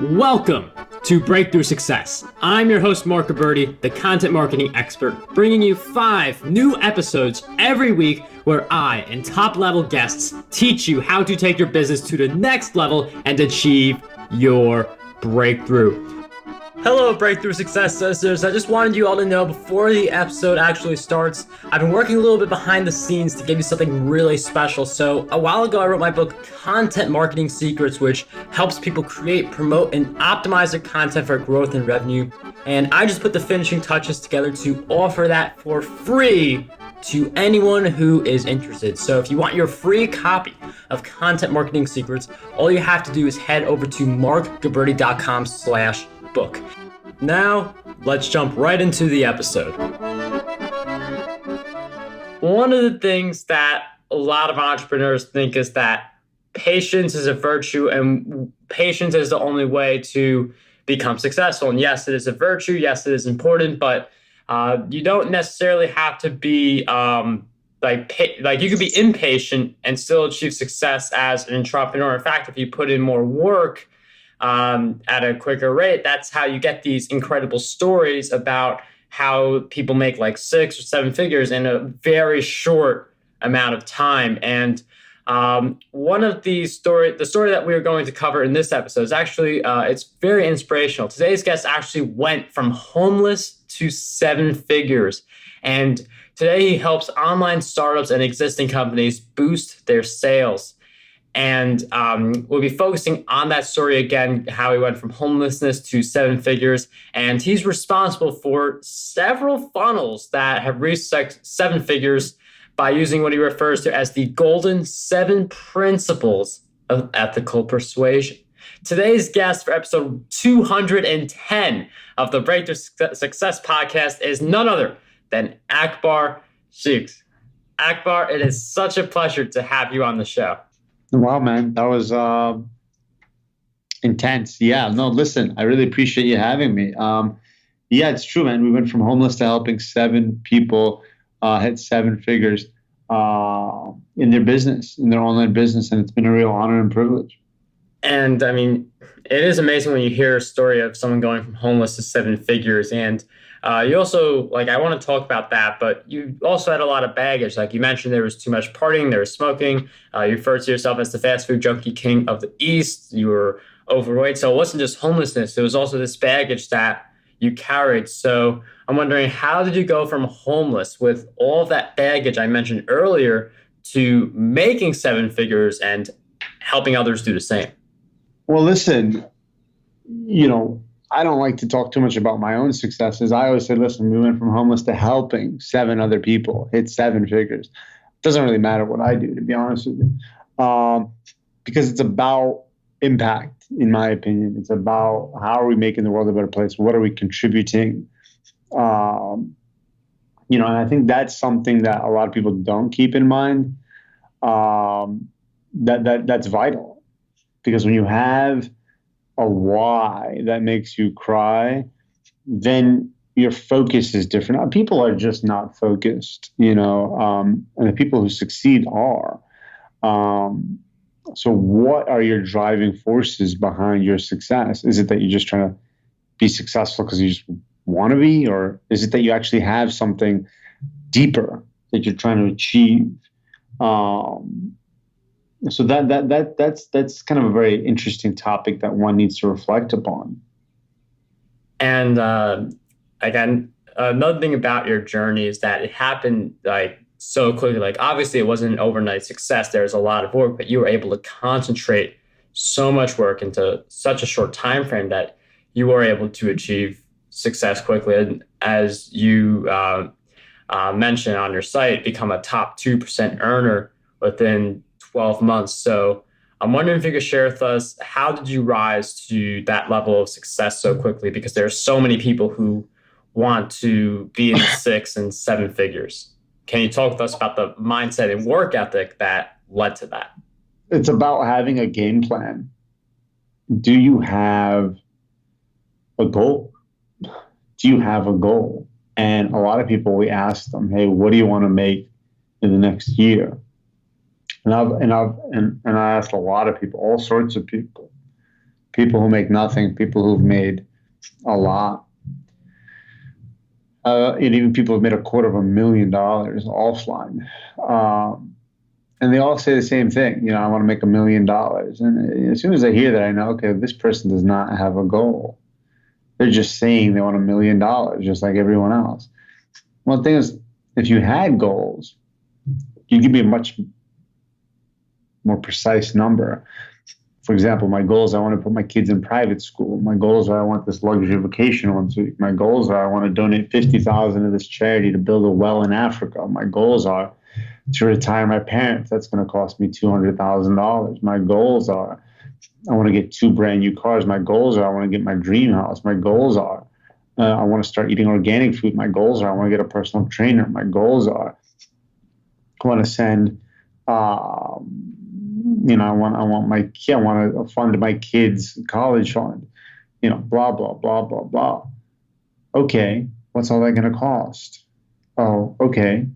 Welcome to Breakthrough Success. I'm your host, Mark Gabberty, the content marketing expert, bringing you 5 new episodes every week where I and top-level guests teach you how to take your business to the next level and achieve your breakthrough. Hello, Breakthrough Success listeners. I just wanted you all to know before the episode actually starts, I've been working a little bit behind the scenes to give you something really special. So a while ago, I wrote my book, Content Marketing Secrets, which helps people create, promote, and optimize their content for growth and revenue. And I just put the finishing touches together to offer that for free to anyone who is interested. So if you want your free copy of Content Marketing Secrets, all you have to do is head over to markgabberty.com/book. Now, let's jump right into the episode. One of the things that a lot of entrepreneurs think is that patience is a virtue and patience is the only way to become successful. And yes, it is a virtue. Yes, it is important, but you don't necessarily have to be like you could be impatient and still achieve success as an entrepreneur. In fact, if you put in more work, at a quicker rate, that's how you get these incredible stories about how people make like 6 or 7 figures in a very short amount of time. And one of the story that we are going to cover in this episode is actually, it's very inspirational. Today's guest actually went from homeless to 7 figures. And today he helps online startups and existing companies boost their sales. And we'll be focusing on that story again, how he went from homelessness to 7 figures. And he's responsible for several funnels that have reached 7 figures by using what he refers to as the golden 7 principles of ethical persuasion. Today's guest for episode 210 of the Breakthrough Success podcast is none other than Akbar Sheikh. Akbar, it is such a pleasure to have you on the show. Wow, man, that was intense. Yeah, no, listen, I really appreciate you having me. Yeah, it's true, man. We went from homeless to helping 7 people hit 7 figures in their business, in their online business, and it's been a real honor and privilege. And I mean, it is amazing when you hear a story of someone going from homeless to 7 figures. And you also, I want to talk about that, but you also had a lot of baggage. Like you mentioned, there was too much partying, there was smoking. You referred to yourself as the fast food junkie king of the East. You were overweight. So it wasn't just homelessness. It was also this baggage that you carried. So I'm wondering, how did you go from homeless with all of that baggage I mentioned earlier to making 7 figures and helping others do the same? Well, listen, I don't like to talk too much about my own successes. I always say, listen, we went from homeless to helping 7 other people hit 7 figures. It doesn't really matter what I do, to be honest with you, because it's about impact, in my opinion. It's about how are we making the world a better place? What are we contributing? And I think that's something that a lot of people don't keep in mind. That's vital, because when you have a why that makes you cry, then your focus is different. People are just not focused, and the people who succeed are. So what are your driving forces behind your success? Is it that you're just trying to be successful because you just want to be, or is it that you actually have something deeper that you're trying to achieve? So that's kind of a very interesting topic that one needs to reflect upon. And again, another thing about your journey is that it happened so quickly. Obviously, it wasn't an overnight success. There's a lot of work, but you were able to concentrate so much work into such a short time frame that you were able to achieve success quickly. And as you mentioned on your site, become a top 2% earner within 12 months. So I'm wondering if you could share with us, how did you rise to that level of success so quickly? Because there are so many people who want to be in the 6 and 7 figures. Can you talk with us about the mindset and work ethic that led to that? It's about having a game plan. Do you have a goal? Do you have a goal? And a lot of people, we ask them, hey, what do you want to make in the next year? And I asked a lot of people, all sorts of people who make nothing, people who've made a lot, and even people who've made $250,000 offline. And they all say the same thing. I want to make $1 million. And as soon as I hear that, I know, okay, this person does not have a goal. They're just saying they want $1 million, just like everyone else. Well, the thing is, if you had goals, you'd give me a much more precise number. For example, my goals, I want to put my kids in private school. My goals are I want this luxury vacation once a week. My goals are I want to donate 50,000 to this charity to build a well in Africa. My goals are to retire my parents. That's going to cost me $200,000. My goals are I want to get 2 brand new cars. My goals are I want to get my dream house. My goals are I want to start eating organic food. My goals are I want to get a personal trainer. My goals are I want to send I want to fund my kids' college fund, blah, blah, blah, blah, blah. Okay, what's all that going to cost? Oh, okay.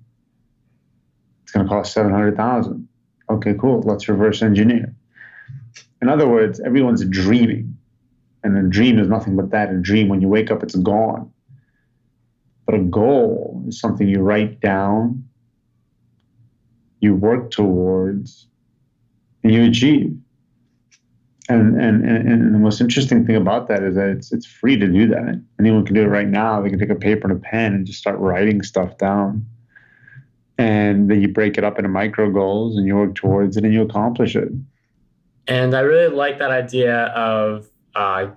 It's going to cost 700,000. Okay, cool. Let's reverse engineer. In other words, everyone's dreaming. And a dream is nothing but that. A dream, when you wake up, it's gone. But a goal is something you write down, you work towards, and you achieve. And the most interesting thing about that is that it's free to do that. Anyone can do it right now. They can take a paper and a pen and just start writing stuff down. And then you break it up into micro goals and you work towards it and you accomplish it. And I really like that idea of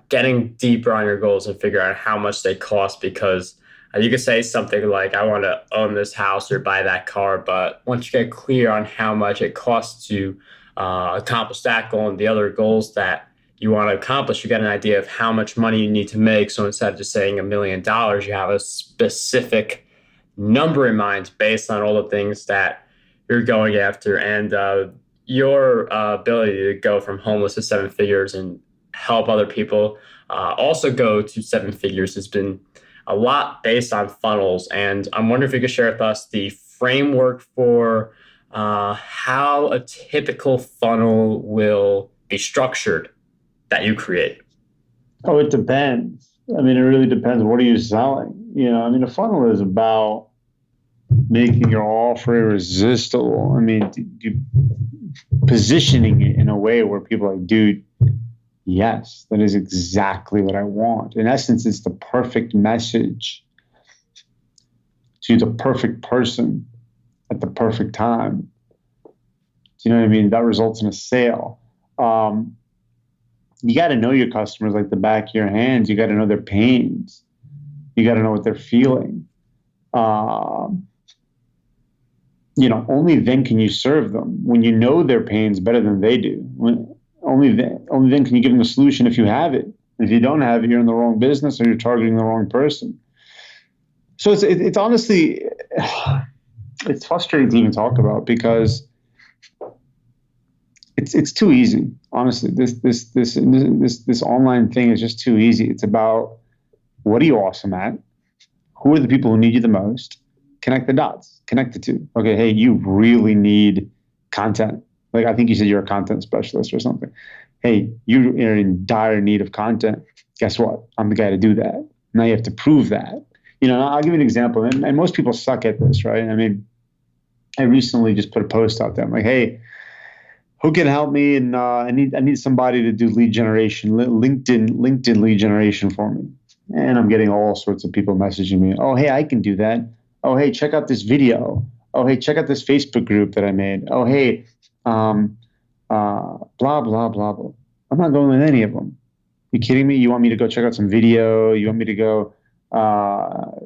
getting deeper on your goals and figure out how much they cost because you could say something like, I want to own this house or buy that car. But once you get clear on how much it costs to accomplish that goal and the other goals that you want to accomplish, you get an idea of how much money you need to make. So instead of just saying $1 million, you have a specific number in mind based on all the things that you're going after. And your ability to go from homeless to 7 figures and help other people also go to 7 figures has been a lot based on funnels. And I'm wondering if you could share with us the framework for how a typical funnel will be structured that you create. Oh, it depends. I mean, it really depends. What are you selling? A funnel is about making your offer irresistible. I mean, positioning it in a way where people are like, dude, yes, that is exactly what I want. In essence, it's the perfect message to the perfect person at the perfect time. Do you know what I mean? That results in a sale. You got to know your customers like the back of your hands. You got to know their pains. You got to know what they're feeling. Only then can you serve them. When you know their pains better than they do. Only then can you give them a solution if you have it. If you don't have it, you're in the wrong business or you're targeting the wrong person. So it's honestly, it's frustrating to even talk about because it's too easy. Honestly, this online thing is just too easy. It's about what are you awesome at? Who are the people who need you the most? Connect the dots. Connect the two. Okay, hey, you really need content. Like I think you said you're a content specialist or something. Hey, you're in dire need of content. Guess what? I'm the guy to do that. Now you have to prove that. I'll give you an example. And most people suck at this, right? I mean, I recently just put a post out there. I'm like, hey, who can help me? And I need somebody to do lead generation, LinkedIn lead generation for me. And I'm getting all sorts of people messaging me. Oh, hey, I can do that. Oh, hey, check out this video. Oh, hey, check out this Facebook group that I made. Oh, hey, blah, blah, blah, blah. I'm not going with any of them. You kidding me? You want me to go check out some video? You want me to go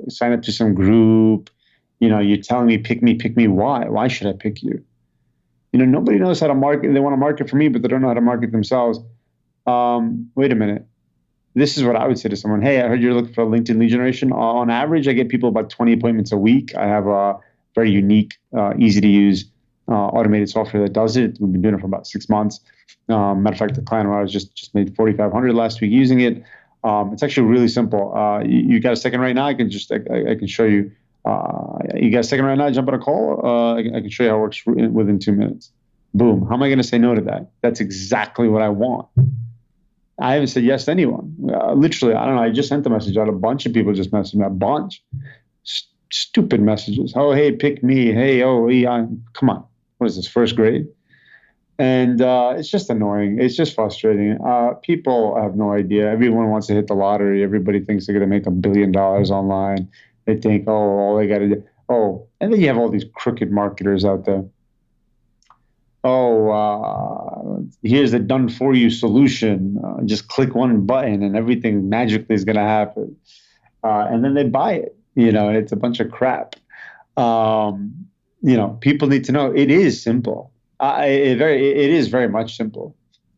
sign up to some group? You're telling me, pick me. Why? Why should I pick you? Nobody knows how to market. They want to market for me, but they don't know how to market themselves. Wait a minute. This is what I would say to someone. Hey, I heard you're looking for LinkedIn lead generation. On average, I get people about 20 appointments a week. I have a very unique, easy to use automated software that does it. We've been doing it for about 6 months. Matter of fact, the client of ours just made 4,500 last week using it. It's actually really simple. You got a second right now? I can show you. You got a second right now? Jump on a call. I can show you how it works within 2 minutes. Boom. How am I going to say no to that? That's exactly what I want. I haven't said yes to anyone. Literally, I don't know. I just sent a message out. A bunch of people just messaged me. A bunch. Stupid messages. Oh, hey, pick me. Hey, oh, yeah. Come on. What is this, first grade? And it's just annoying. It's just frustrating. People have no idea. Everyone wants to hit the lottery. Everybody thinks they're going to make $1 billion online. They think, oh, all they got to do. Oh, and then you have all these crooked marketers out there. Oh, here's the done for you solution. Just click one button and everything magically is going to happen. And then they buy it, and it's a bunch of crap. People need to know it is simple. It is very much simple.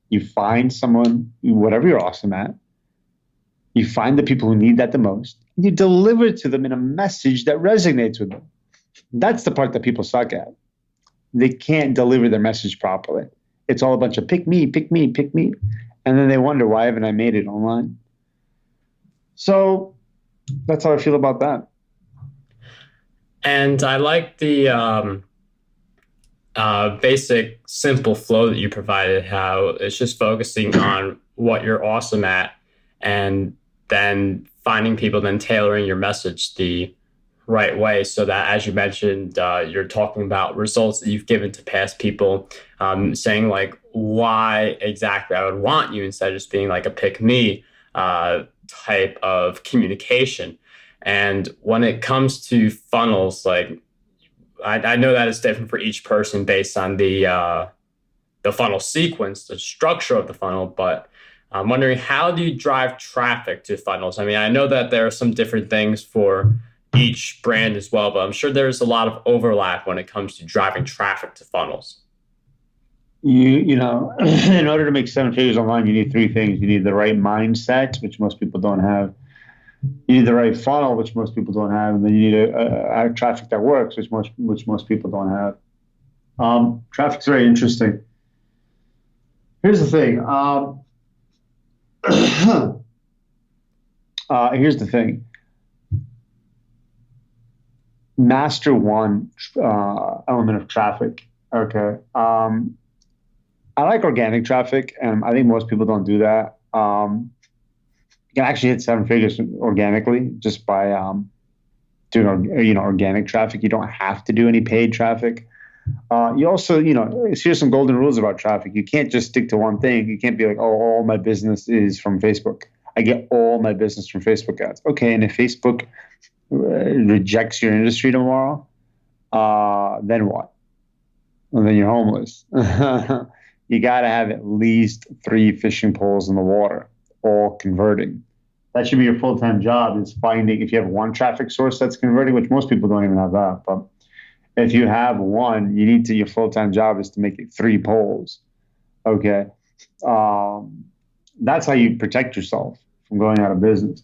You find someone, whatever you're awesome at, you find the people who need that the most, and you deliver it to them in a message that resonates with them. That's the part that people suck at. They can't deliver their message properly. It's all a bunch of pick me, pick me, pick me. And then they wonder, why haven't I made it online? So that's how I feel about that. And I like the basic, simple flow that you provided, how it's just focusing on what you're awesome at and then finding people, then tailoring your message the right way so that, as you mentioned, you're talking about results that you've given to past people, saying like why exactly I would want you instead of just being like a pick me type of communication. And when it comes to funnels, like I know that it's different for each person based on the funnel sequence, the structure of the funnel, but I'm wondering, how do you drive traffic to funnels? I mean, I know that there are some different things for each brand as well, but I'm sure there's a lot of overlap when it comes to driving traffic to funnels. In order to make seven figures online, you need three things. You need the right mindset, which most people don't have. You need the right funnel, which most people don't have, and then you need a traffic that works, which most people don't have. Traffic's very interesting. Here's the thing. Here's the thing. Master one element of traffic. Okay. I like organic traffic, and I think most people don't do that. You can actually hit seven figures organically just by doing organic traffic. You don't have to do any paid traffic. You also, here's some golden rules about traffic. You can't just stick to one thing. You can't be like, oh, all my business is from Facebook. I get all my business from Facebook ads. Okay, and if Facebook rejects your industry tomorrow, then what? Well, then you're homeless. You got to have at least 3 fishing poles in the water, all converting. That should be your full-time job, is finding, if you have one traffic source that's converting, which most people don't even have that, but if you have one, your full-time job is to make it 3 poles. Okay. That's how you protect yourself from going out of business.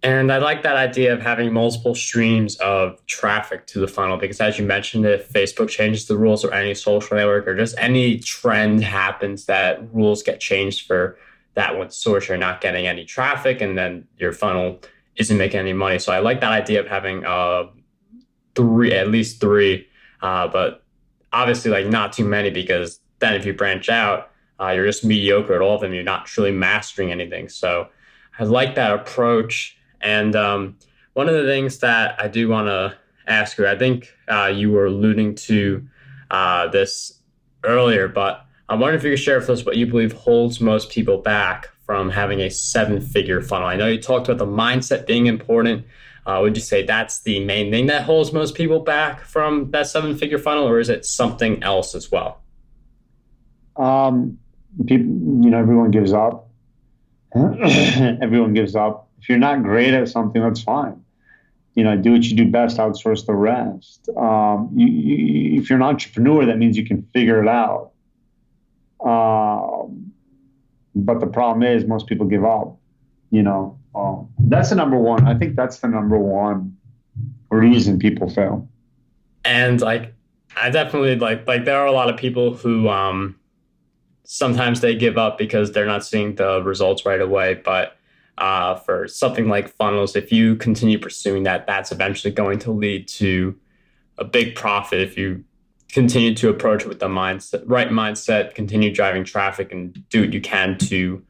And I like that idea of having multiple streams of traffic to the funnel, because as you mentioned, if Facebook changes the rules or any social network or just any trend happens that rules get changed for that one source, you're not getting any traffic and then your funnel isn't making any money. So I like that idea of having at least three, but obviously like not too many, because then if you branch out, you're just mediocre at all of them. You're not truly mastering anything. So I like that approach. And one of the things that I do want to ask you, I think you were alluding to this earlier, but I'm wondering if you could share with us what you believe holds most people back from having a 7-figure funnel. I know you talked about the mindset being important. Would you say that's the main thing that holds most people back from that 7-figure funnel, or is it something else as well? Everyone gives up. Everyone gives up. If you're not great at something, that's fine. Do what you do best, outsource the rest. If you're an entrepreneur, that means you can figure it out. But the problem is most people give up. That's the number one. I think that's the number one reason people fail. And I definitely like there are a lot of people who sometimes they give up because they're not seeing the results right away. But for something like funnels, if you continue pursuing that, that's eventually going to lead to a big profit if you continue to approach it with the right mindset, continue driving traffic, and do what you can to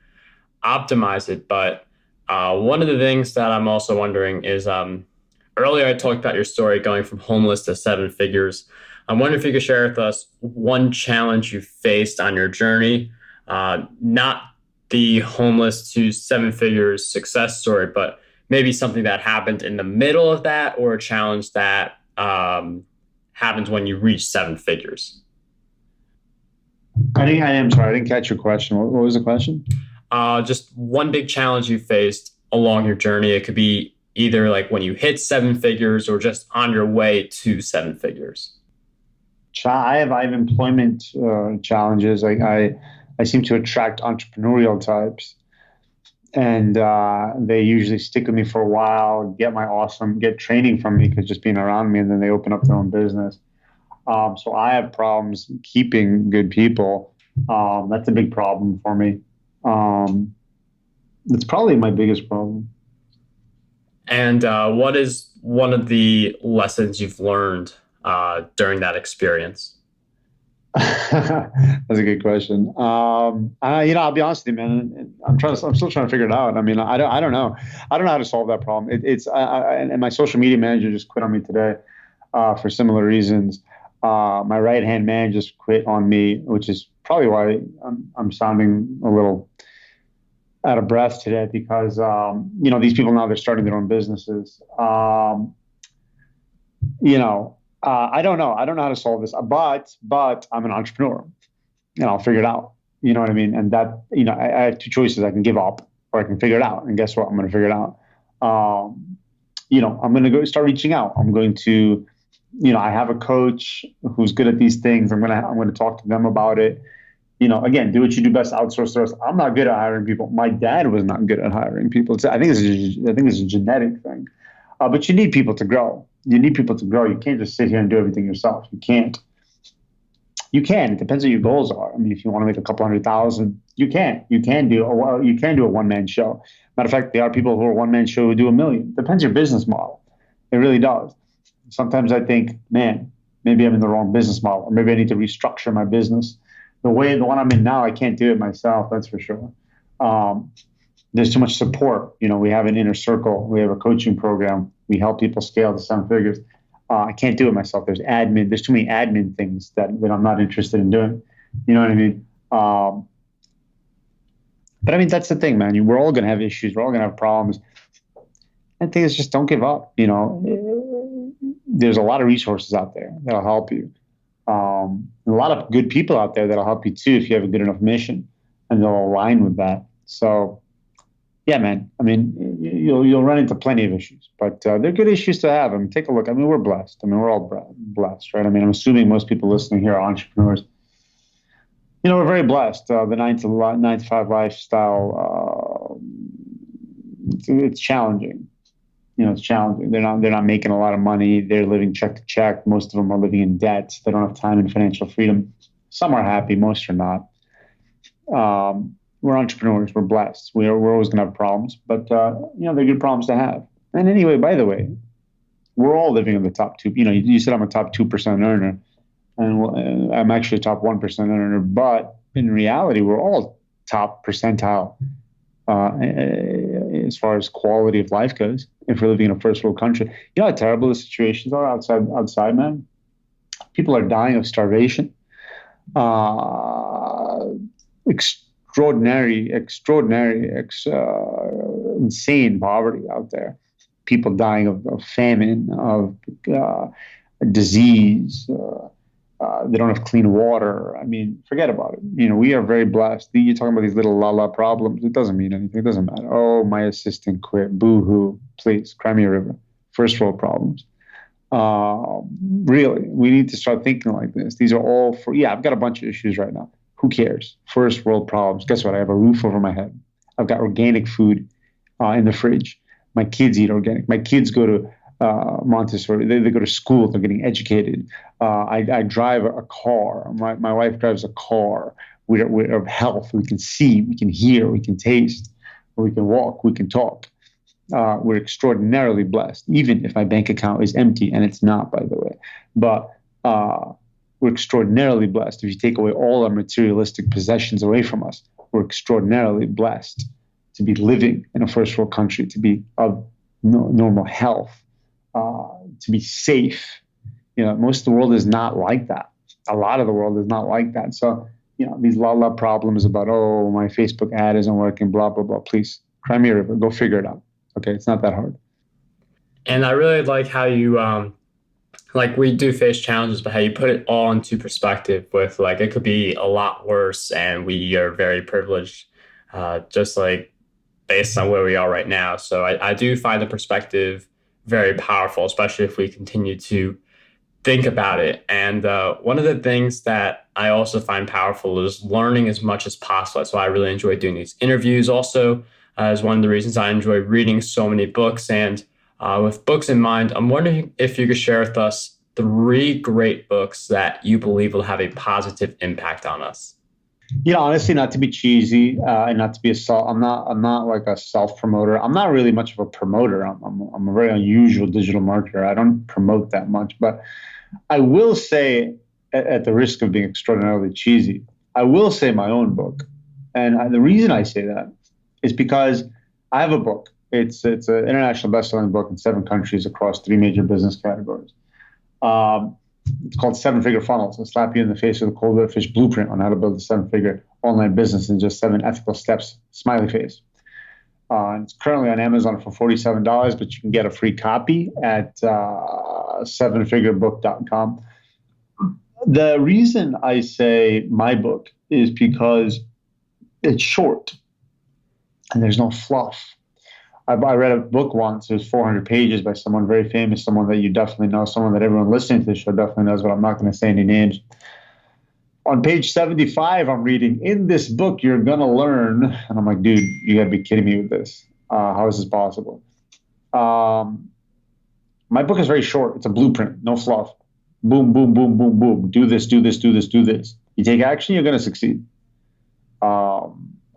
optimize it. But one of the things that I'm also wondering is earlier I talked about your story going from homeless to seven figures. I'm wondering if you could share with us one challenge you faced on your journey, not the homeless to seven figures success story, but maybe something that happened in the middle of that or a challenge that happens when you reach seven figures. I'm sorry, I didn't catch your question. What was the question? Just one big challenge you faced along your journey. It could be either like when you hit seven figures or just on your way to seven figures. I have employment challenges. I seem to attract entrepreneurial types, and they usually stick with me for a while, get training from me because just being around me, and then they open up their own business. So I have problems keeping good people. That's a big problem for me. It's probably my biggest problem. And what is one of the lessons you've learned during that experience? That's a good question. I'll be honest with you, man. I'm still trying to figure it out. I mean, I don't know. I don't know how to solve that problem. And my social media manager just quit on me today for similar reasons. My right hand man just quit on me, which is probably why I'm sounding a little out of breath today because these people now they're starting their own businesses. I don't know. I don't know how to solve this, but I'm an entrepreneur and I'll figure it out. You know what I mean? And that, I have two choices. I can give up or I can figure it out. And guess what? I'm going to figure it out. I'm going to go start reaching out. I'm going to, I have a coach who's good at these things. I'm going to talk to them about it. Again, do what you do best, outsource the rest. I'm not good at hiring people. My dad was not good at hiring people. I think it's a genetic thing. But you need people to grow. You need people to grow. You can't just sit here and do everything yourself. You can't. You can. It depends what your goals are. I mean, if you want to make a couple 100,000, you can. You can do a one-man show. Matter of fact, there are people who are one-man show who do 1 million. Depends your business model. It really does. Sometimes I think, man, maybe I'm in the wrong business model, or maybe I need to restructure my business. The one I'm in now, I can't do it myself. That's for sure. There's too much support. We have an inner circle. We have a coaching program. We help people scale to seven figures. I can't do it myself. There's too many admin things that I'm not interested in doing. You know what I mean? But I mean, that's the thing, man. We're all going to have issues. We're all going to have problems. And the thing is, just don't give up. There's a lot of resources out there that'll help you. A lot of good people out there that'll help you too if you have a good enough mission and they'll align with that. So, yeah, man. I mean, you'll run into plenty of issues, but they're good issues to have. I mean, take a look. I mean, we're blessed. I mean, we're all blessed, right? I mean, I'm assuming most people listening here are entrepreneurs. We're very blessed. The 9 to 5 lifestyle, it's challenging. It's challenging. They're not making a lot of money. They're living check to check. Most of them are living in debt. They don't have time and financial freedom. Some are happy. Most are not. We're entrepreneurs. We're blessed. We're always going to have problems, but they're good problems to have. And anyway, by the way, we're all living in the top two. You said I'm a top 2% earner, and I'm actually a top 1% earner. But in reality, we're all top percentile as far as quality of life goes. If we're living in a first world country, how terrible the situations are outside, man. People are dying of starvation. Extraordinary, insane poverty out there. People dying of famine, of disease. They don't have clean water. I mean, forget about it. We are very blessed. You're talking about these little la problems. It doesn't mean anything. It doesn't matter. Oh, my assistant quit. Boo-hoo. Please, cry me a river. First world problems. Really, we need to start thinking like this. These are all I've got a bunch of issues right now. Who cares? First world problems. Guess what? I have a roof over my head. I've got organic food in the fridge. My kids eat organic. My kids go to Montessori. They go to school. They're getting educated. I drive a car. My wife drives a car. We have health. We can see. We can hear. We can taste. We can walk. We can talk. We're extraordinarily blessed, even if my bank account is empty, and it's not, by the way. But we're extraordinarily blessed. If you take away all our materialistic possessions away from us, we're extraordinarily blessed to be living in a first world country, to be of normal health, to be safe. Most of the world is not like that. A lot of the world is not like that. So, these la problems about, oh, my Facebook ad isn't working, blah, blah, blah. Please, cry me a river. Go figure it out. Okay, it's not that hard. And I really like how you like we do face challenges, but how you put it all into perspective with like it could be a lot worse and we are very privileged, just like based on where we are right now. So I do find the perspective very powerful, especially if we continue to think about it. And one of the things that I also find powerful is learning as much as possible. That's why I really enjoy doing these interviews. Also, is one of the reasons I enjoy reading so many books. And with books in mind, I'm wondering if you could share with us 3 great books that you believe will have a positive impact on us. Honestly, not to be cheesy and not to be I'm not like a self promoter. I'm not really much of a promoter. I'm a very unusual digital marketer. I don't promote that much, but I will say, at the risk of being extraordinarily cheesy, I will say my own book. And the reason I say that is because I have a book. It's an international best-selling book in 7 countries across 3 major business categories. It's called 7-Figure Funnels. It'll slap you in the face with a cold fish blueprint on how to build a 7-figure online business in just 7 ethical steps, smiley face. It's currently on Amazon for $47, but you can get a free copy at 7figurebook.com. The reason I say my book is because it's short and there's no fluff. I read a book once. It was 400 pages by someone very famous, someone that you definitely know, someone that everyone listening to the show definitely knows, but I'm not going to say any names. On page 75, I'm reading, in this book, you're going to learn. And I'm like, dude, you got to be kidding me with this. How is this possible? My book is very short. It's a blueprint, no fluff. Boom, boom, boom, boom, boom. Do this, do this, do this, do this. You take action, you're going to succeed.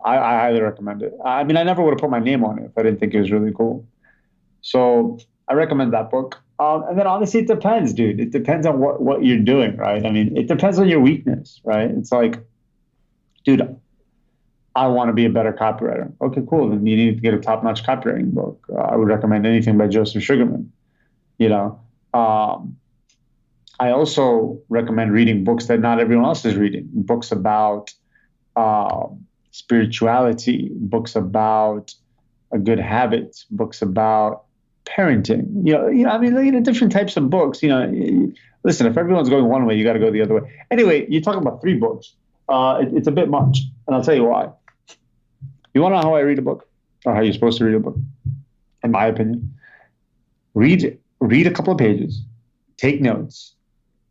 I highly recommend it. I mean, I never would have put my name on it if I didn't think it was really cool. So I recommend that book. And then honestly, it depends, dude. It depends on what you're doing, right? I mean, it depends on your weakness, right? It's like, dude, I want to be a better copywriter. Okay, cool. Then you need to get a top-notch copywriting book. I would recommend anything by Joseph Sugarman. I also recommend reading books that not everyone else is reading. Books about spirituality, books about good habits, books about parenting. Different types of books. Listen, if everyone's going one way, you got to go the other way. Anyway, you're talking about 3 books. It's a bit much, and I'll tell you why. You want to know how I read a book, or how you're supposed to read a book? In my opinion, read a couple of pages, take notes,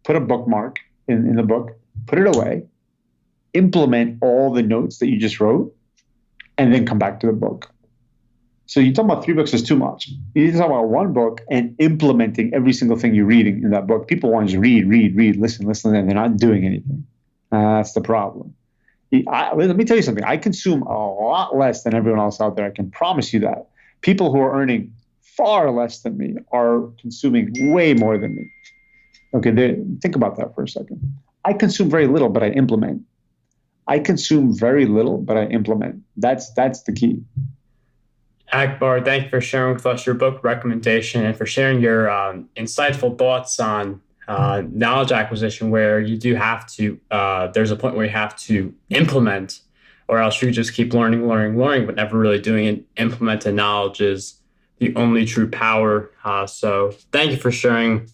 put a bookmark in the book, put it away, implement all the notes that you just wrote, and then come back to the book. So you talk about 3 books is too much. You need to talk about 1 book and implementing every single thing you're reading in that book. People want to just read, listen, and they're not doing anything. That's the problem. Let me tell you something. I consume a lot less than everyone else out there. I can promise you that. People who are earning far less than me are consuming way more than me. Okay, think about that for a second. I consume very little, but I implement. I consume very little, but I implement. That's the key. Akbar, thank you for sharing with us your book recommendation and for sharing your insightful thoughts on knowledge acquisition, where you do have to, there's a point where you have to implement, or else you just keep learning, but never really doing it. Implemented knowledge is the only true power. So thank you for sharing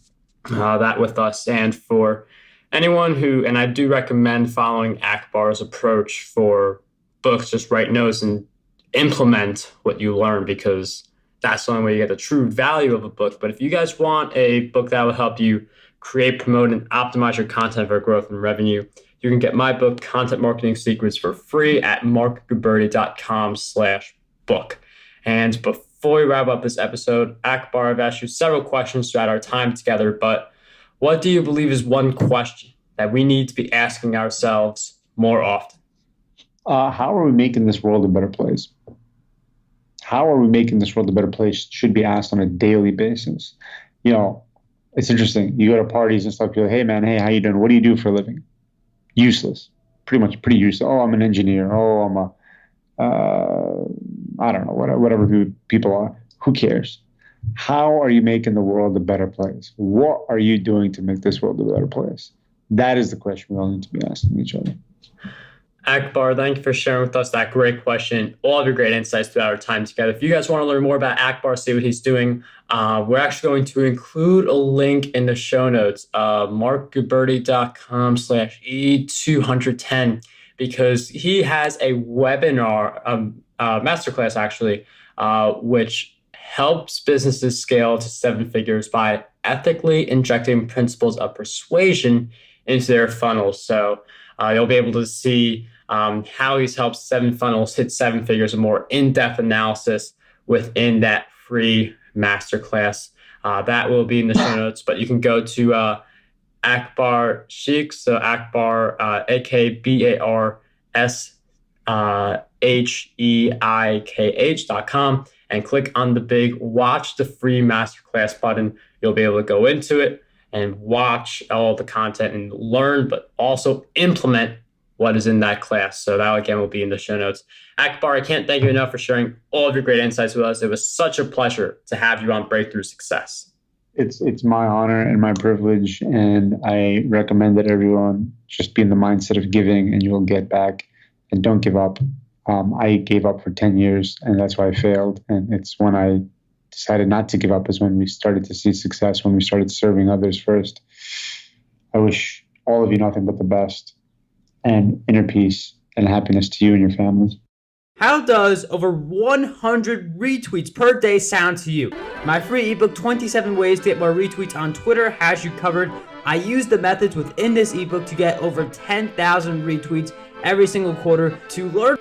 that with us. And for anyone who, and I do recommend following Akbar's approach for books, just write notes and implement what you learn, because that's the only way you get the true value of a book. But if you guys want a book that will help you create, promote, and optimize your content for growth and revenue, you can get my book, Content Marketing Secrets, for free at markguberti.com/book. And before we wrap up this episode, Akbar, I've asked you several questions throughout our time together, but what do you believe is one question that we need to be asking ourselves more often? How are we making this world a better place? How are we making this world a better place should be asked on a daily basis. It's interesting. You go to parties and stuff. You're like, hey man, hey, how you doing? What do you do for a living? Useless. Pretty useless. Oh, I'm an engineer. Oh, I'm I don't know, whatever people are. Who cares? How are you making the world a better place? What are you doing to make this world a better place? That is the question we all need to be asking each other. Akbar, thank you for sharing with us that great question, all of your great insights throughout our time together. If you guys want to learn more about Akbar, see what he's doing, we're actually going to include a link in the show notes, markguberti.com/E210, because he has a webinar, masterclass actually, which helps businesses scale to seven figures by ethically injecting principles of persuasion into their funnels. So you'll be able to see how he's helped seven funnels hit seven figures, a more in-depth analysis within that free masterclass. That will be in the show notes, but you can go to Akbar Sheikh, so Akbar, AKBARSHEIKH.com, and click on the big watch the free masterclass button. You'll be able to go into it and watch all the content and learn, but also implement what is in that class. So that, again, will be in the show notes. Akbar, I can't thank you enough for sharing all of your great insights with us. It was such a pleasure to have you on Breakthrough Success. It's my honor and my privilege, and I recommend that everyone just be in the mindset of giving, and you'll get back. And don't give up. I gave up for 10 years, and that's why I failed. And it's when I decided not to give up is when we started to see success, when we started serving others first. I wish all of you nothing but the best and inner peace and happiness to you and your families. How does over 100 retweets per day sound to you? My free ebook, 27 Ways to Get More Retweets on Twitter, has you covered. I use the methods within this ebook to get over 10,000 retweets every single quarter. To learn